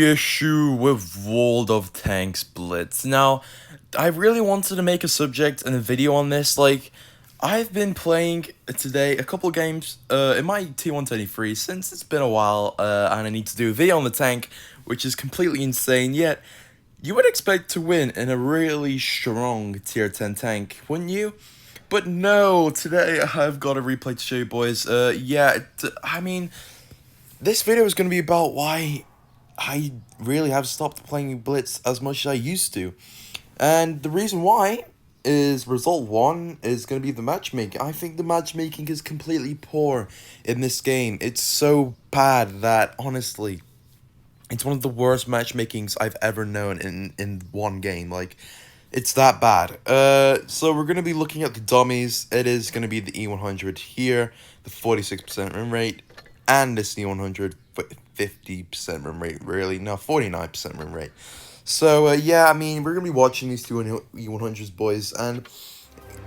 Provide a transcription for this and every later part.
the issue with World of Tanks Blitz. Now, I really wanted to make a subject and a video on this. Like, I've been playing today a couple games in my T123 since it's been a while, and I need to do a video on the tank, which is completely insane. Yet, you would expect to win in a really strong tier 10 tank, wouldn't you? But no, today I've got a replay to show you boys. I mean, this video is going to be about why I really have stopped playing Blitz as much as I used to. And the reason why is result 1 is going to be the matchmaking. I think the matchmaking is completely poor in this game. It's so bad that, honestly, it's one of the worst matchmakings I've ever known in one game. Like, it's that bad. So we're going to be looking at the dummies. It is going to be the E100 here, the 46% win rate, and this E100, 50% win rate, really. No, 49% win rate. So, yeah, I mean, we're going to be watching these two E100s, boys, and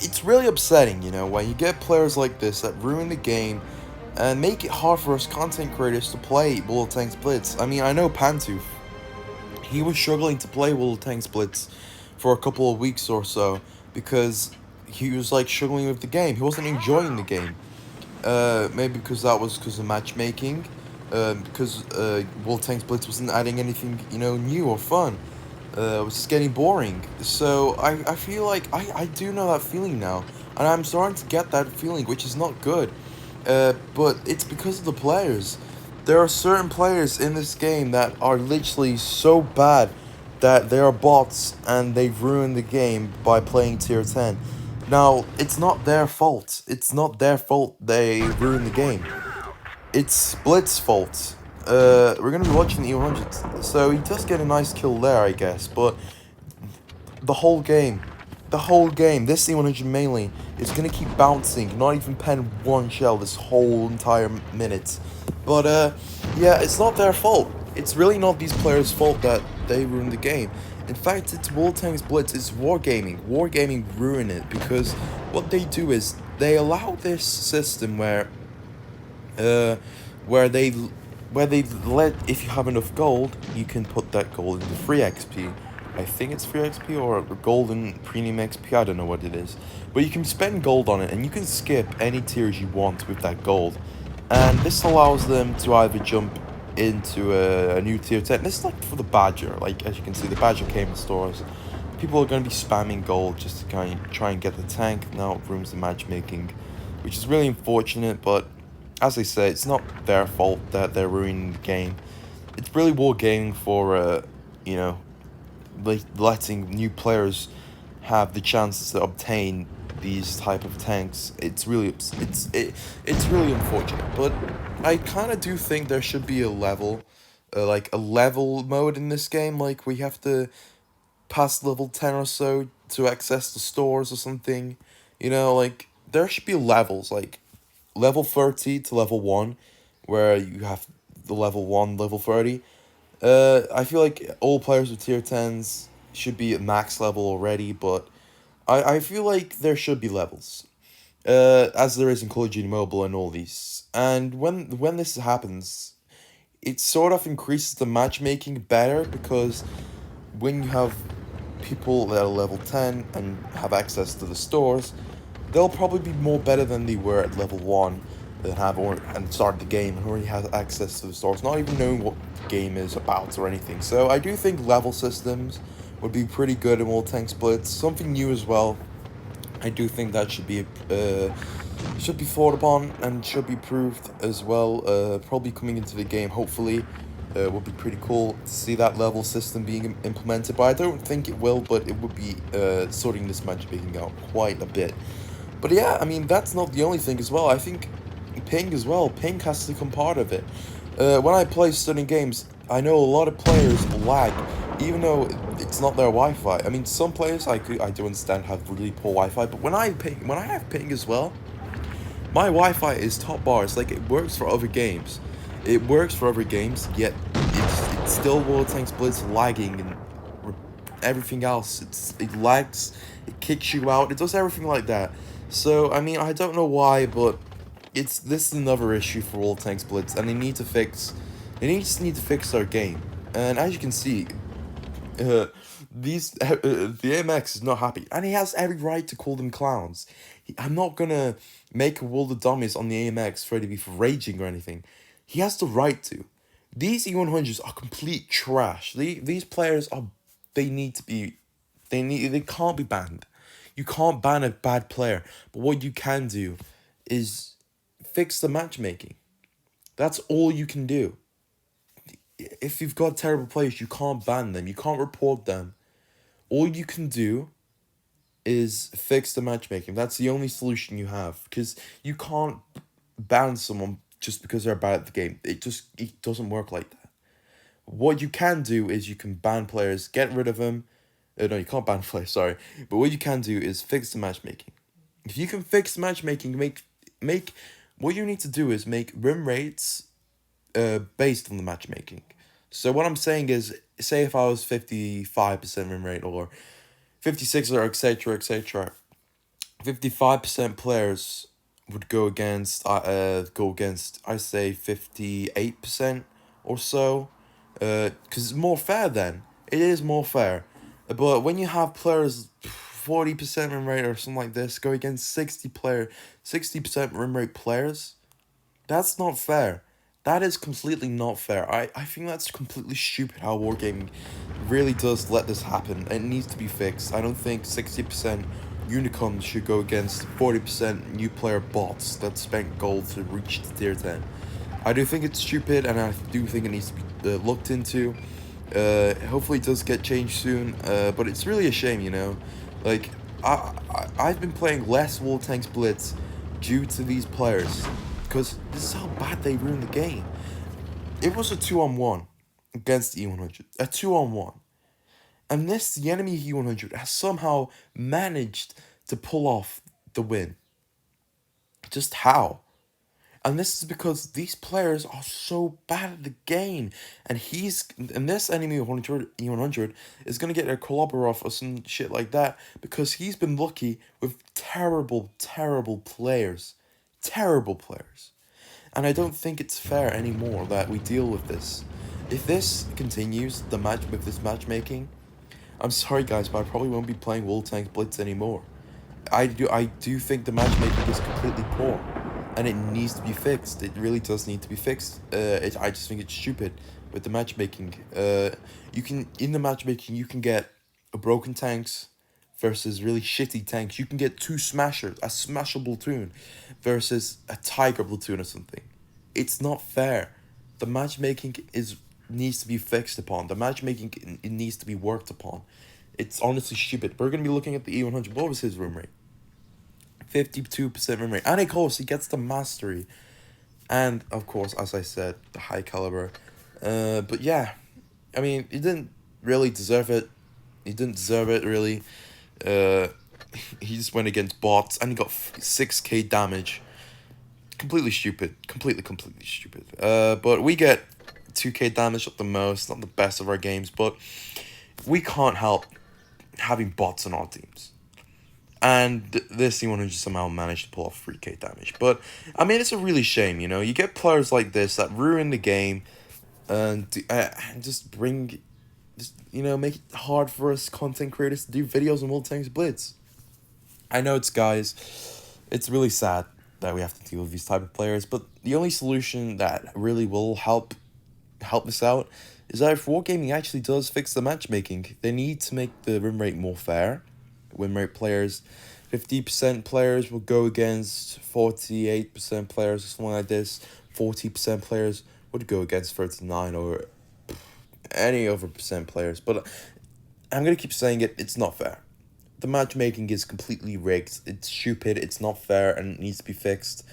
it's really upsetting, you know, when you get players like this that ruin the game and make it hard for us content creators to play World of Tanks Blitz. I mean, I know Pantooth, he was struggling to play World of Tanks Blitz for a couple of weeks or so because he was, like, struggling with the game. He wasn't enjoying the game. Maybe because that was because of matchmaking, because World Tanks Blitz wasn't adding anything, you know, new or fun. It was just getting boring. So I feel like I do know that feeling now, and I'm starting to get that feeling, which is not good. But it's because of the players. There are certain players in this game that are literally so bad that they are bots and they've ruined the game by playing tier 10. Now, it's not their fault. It's not their fault they ruined the game. It's Blitz's fault. We're gonna be watching the E100. So he does get a nice kill there, I guess, but the whole game, this E100 mainly, is gonna keep bouncing, not even pen one shell this whole entire minute. But, yeah, it's not their fault. It's really not these players' fault that they ruined the game. In fact, it's World Tanks Blitz, it's Wargaming. Wargaming ruined it because what they do is they allow this system where they let, if you have enough gold, you can put that gold into free XP. I think it's free XP or golden premium XP, I don't know what it is. But you can spend gold on it and you can skip any tiers you want with that gold. And this allows them to either jump into a new tier 10. This is like for the Badger. Like, as you can see, the Badger came in stores. People are going to be spamming gold just to kind of try and get the tank. Now it ruins the matchmaking, which is really unfortunate, but as I say, it's not their fault that they're ruining the game. It's really wargaming for, you know, letting new players have the chances to obtain these type of tanks. It's really unfortunate, but I kind of do think there should be a level, like a level mode in this game. Like, we have to pass level 10 or so to access the stores or something. You know, like, there should be levels, like level 30 to level 1, where you have the level 1, level 30. I feel like all players with tier 10s should be at max level already, but I feel like there should be levels, as there is in Call of Duty Mobile and all these. And when this happens, it sort of increases the matchmaking better, because when you have people that are level 10 and have access to the stores, they'll probably be more better than they were at level 1 and start the game and already have access to the stores, not even knowing what the game is about or anything. So I do think level systems would be pretty good in World Tanks Blitz. Something new as well. I do think that should be thought upon and should be proved as well. Probably coming into the game, hopefully. Would be pretty cool to see that level system being implemented, but I don't think it will, but it would be sorting this matchmaking out quite a bit. But yeah, I mean, that's not the only thing as well. I think ping as well. Ping has to become part of it. When I play certain games, I know a lot of players lag, even though it's not their Wi-Fi. I mean, some players I do understand have really poor Wi-Fi, but when I have ping as well, my Wi-Fi is top bars. Like, it works for other games. It works for other games, yet it's still World Tanks Blitz lagging and everything else. It lags, it kicks you out, it does everything like that. So, I mean, I don't know why, but this is another issue for World Tanks Blitz, and they just need to fix their game. And as you can see, the AMX is not happy, and he has every right to call them clowns. I'm not gonna make a world of dummies on the AMX for to be for raging or anything. He has the right to. These E100s are complete trash. These players are, they need to be, they can't be banned. You can't ban a bad player, but what you can do is fix the matchmaking. That's all you can do. If you've got terrible players, you can't ban them. You can't report them. All you can do is fix the matchmaking. That's the only solution you have, because you can't ban someone just because they're bad at the game. It doesn't work like that. What you can do is you can ban players, get rid of them. No, you can't ban players, sorry. But what you can do is fix the matchmaking. If you can fix the matchmaking, make what you need to do is make win rates based on the matchmaking. So what I'm saying is, say if I was 55% win rate or 56 or etc. 55% players would go against I say 58% or so, because it's more fair then. It is more fair. But when you have players 40% win rate or something like this go against 60% win rate players, that's not fair. That is completely not fair. I think that's completely stupid how Wargaming really does let this happen. It needs to be fixed. I don't think 60% unicorns should go against 40% new player bots that spent gold to reach the tier 10. I do think it's stupid, and I do think it needs to be looked into. Hopefully it does get changed soon, but it's really a shame, you know? Like, I've been playing less War Tanks Blitz due to these players, because this is how bad they ruined the game. It was a 2-on-1 against the E100. A 2-on-1. And the enemy E100 has somehow managed to pull off the win. Just how? And this is because these players are so bad at the game. And this enemy E100 is going to get a Kolobarov or some shit like that, because he's been lucky with terrible players. Terrible players. And I don't think it's fair anymore that we deal with this. If this continues, with this matchmaking, I'm sorry guys, but I probably won't be playing World Tanks Blitz anymore. I do think the matchmaking is completely poor, and it needs to be fixed. It really does need to be fixed. I just think it's stupid with the matchmaking. In the matchmaking you can get a broken tanks versus really shitty tanks. You can get two smashers, a smashable platoon versus a tiger platoon or something. It's not fair. The matchmaking needs to be fixed upon. The matchmaking, it needs to be worked upon. It's honestly stupid. We're going to be looking at the E100. What was his win rate? 52% win rate. And of course, he gets the mastery. And of course, as I said, the high caliber. But yeah, I mean, he didn't really deserve it. He didn't deserve it, really. He just went against bots and he got 6k damage. Completely stupid. Completely stupid. But we get 2k damage at the most. Not the best of our games, but we can't help having bots on our teams. And this C100 somehow managed to pull off 3k damage. But, I mean, it's a really shame, you know? You get players like this that ruin the game and just make it hard for us content creators to do videos on World Tanks Blitz. I know it's really sad that we have to deal with these type of players, but the only solution that really will help this out is that if Wargaming actually does fix the matchmaking, they need to make the win rate more fair. Win rate players, 50% players will go against 48% players or something like this. 40% players would go against 39 or any other percent players. But I'm going to keep saying it, it's not fair. The matchmaking is completely rigged. It's stupid, it's not fair, and it needs to be fixed.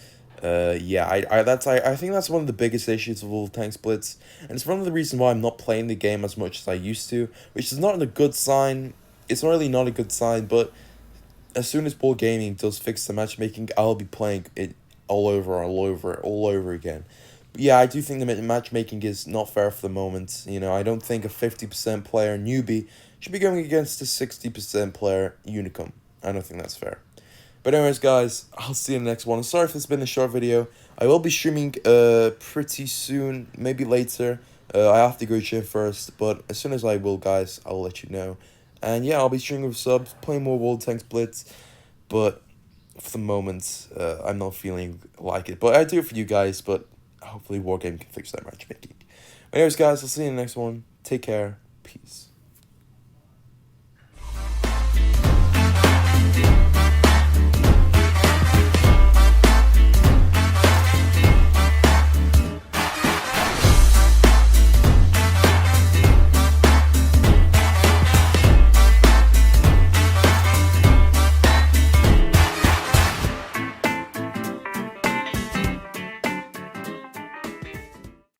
I think that's one of the biggest issues of World Tanks Blitz, and it's one of the reasons why I'm not playing the game as much as I used to, which is not a good sign. It's really not a good sign, but as soon as Wargaming does fix the matchmaking, I'll be playing it all over again. But yeah, I do think the matchmaking is not fair for the moment. You know, I don't think a 50% player newbie should be going against a 60% player unicum. I don't think that's fair. But anyways, guys, I'll see you in the next one. Sorry if it's been a short video. I will be streaming pretty soon, maybe later, I have to go gym first, but as soon as I will, guys, I'll let you know. And yeah, I'll be streaming with subs, playing more World Tanks Blitz, but for the moment, I'm not feeling like it. But I do it for you guys, but hopefully Wargame can fix that matchmaking. Anyways, guys, I'll see you in the next one. Take care. Peace.